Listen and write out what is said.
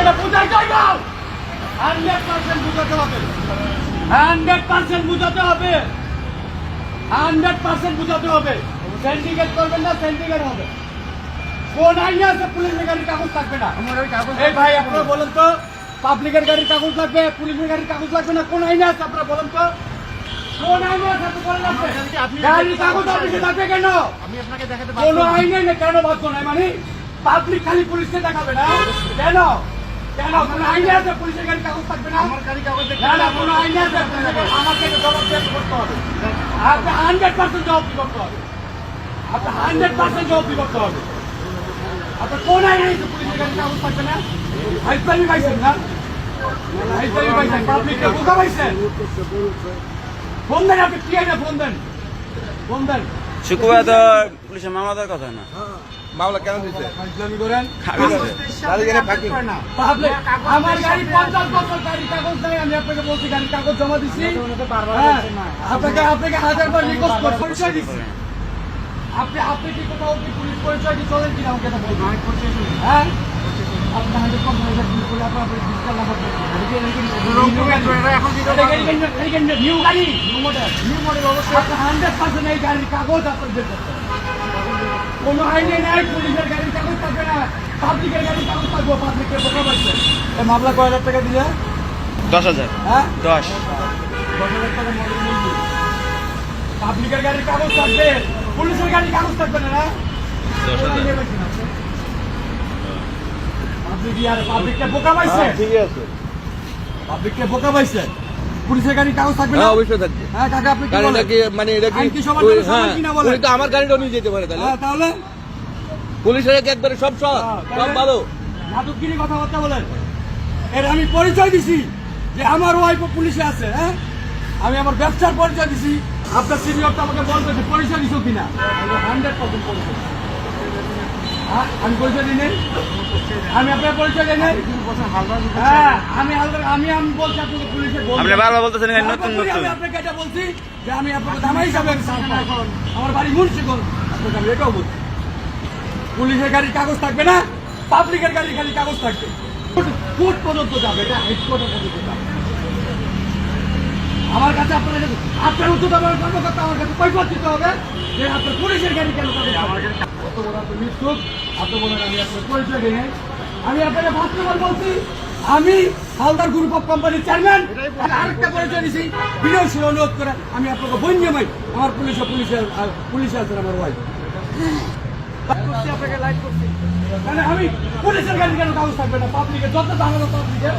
এটা বুঝাই যাইবা 100% বুঝাতে হবে 100% বুঝাতে হবে 100% বুঝাতে হবে সিন্ডিকেট করবেন না সিন্ডিকেট হবে কোন আইনে আছে পুলিশের গাড়ির কাগজ থাকবে না এই ভাই আপনারা বলেন তো পাবলিকের গাড়ির কাগজ লাগবে পুলিশের গাড়ির কাগজ লাগবে না কোন আইনে আছে আপনারা বলেন তো কোন আইনে আছে আপনি বলেন আপনি গাড়ির কাগজ অফিসে লাগবে কেন আমি আপনাকে দেখাতে কোন আইনে না কেন বাধ্য নাই মানে পাবলিক খালি পুলিশকে দেখাবে না কেন কেন কোন আইনে আছে পুলিশের গাড়ির কাগজ থাকবে না আমার গাড়ি কাগজ না না কোন আইনে আছে আমাকে জবাব দিতে করতে হবে আপনি 100% জবাব দিতে হবে আপনি 100% জবাব দিতে হবে আপনি কোন আইনে আছে পুলিশের গাড়ির কাগজ থাকবে না হাইপারি পাইছেন না হাইপারি পাইছেন পাবলিককে বোকা পাইছেন ফোন দেন আপনি কি আইনে ফোন দেন শুক্রবার তো পুলিশের মামলা দেওয়ার কথা না মামলা কেন দিচ্ছে ফাইজলামি করেন আমার গাড়ি 50 বছর গাড়ি কাগজ নাই আমি আপনাকে বলছি গাড়ির কাগজ জমা দিচ্ছি আপনাকে হাজারবার রিকোয়েস্ট করে পরিচয় দিচ্ছি আপনি কি কোথাও কি পুলিশ পরিচয় দিয়ে চলেন কিনা আমাকে বলবেন হ্যাঁ আপনি 100% পুলিশ করে আপনার ডিজিটাল নাম্বার নিউ গাড়ি নিউ মডেল অবশ্যই 100% এই গাড়ির কাগজ আপনাদের কোন আইনে নাই পুলিশের গাড়ির কাগজ থাকবে না পাবলিকের গাড়ির কাগজ থাকবো পাবলিকের বোকা পাচ্ছে এই মামলা কয় হাজার টাকা দিলে 10,000 হ্যাঁ 10 10,000 টাকা পাবলিকের গাড়ির কাগজ থাকবে পুলিশের গাড়ির কাগজ থাকবে না 10,000 পাবলিককে বোকা পাইছে ঠিক আছে পাবলিককে বোকা পাইছে পুলিশের গাড়ির কাগজ থাকবে না হ্যাঁ অবশ্যই থাকবে হ্যাঁ কাকা আপনি কি কারণ বলেন এটা কি মানে এটা কি আইন কি সবার জন্য সমান হ্যাঁ, কিনা বলেন? উনি তো আমার গাড়িটাও নিয়ে যেতে পারে তাহলে হ্যাঁ তাহলে পুলিশের কি একবারে সব সব সব ভালো নাটকগিরি কথাবার্তা বলেন এর আমি পরিচয় দিছি যে আমার ওয়াইফ পুলিশে আছে হ্যাঁ আমি আমার ব্যবসার পরিচয় দিছি আপনার সিনিয়রটা আমাকে বলবে যে পরিচয় দিছো কিনা 100% পরিচয় হ্যাঁ আমি পরিচয় দিই নাই আমি আপনার পরিচয় দিই নাই হ্যাঁ আমি বলছি আপনাকে পুলিশে আপনি বারবার বলতেছেন এখানে নতুন আমি নতুন আপনাকে এটা বলছি যে আমি আপনাকে জামাই হিসাবে আমার বাড়ি মুন্সিগঞ্জ আপনাকে আমি এটাও বলছি পুলিশের গাড়ির কাগজ থাকবে না পাবলিকের গাড়ির খালি কাগজ থাকবে কোর্ট পর্যন্ত যাবে এটা হাইকোর্টের পর্যন্ত যাবে আমার কাছে আপনার উচ্চত আমার কর্মকর্তা আমার কাছে কৈফিয়ত দিতে হবে যে আপনার পুলিশের গাড়ি কেন কত বড় আপনি মিথ্যুক এত বড় আমি আপনার পরিচয় দিই নাই। আমি আপনাকে বাস্তবায়ন বলছি আমি হালদার গ্রুপ অফ কোম্পানির চেয়ারম্যান আরেকটা পরিচয় দিছি বিনয় অনুরোধ করে আমি আপনাকে বন্যমাই আমার পুলিশে আছেন আমার ওয়াইফ আপনাকে লাইট করছি মানে আমি পুলিশের গাড়ি কেন কাগজ থাকবে না পাবলিকের যত ধারণা পাবলিকের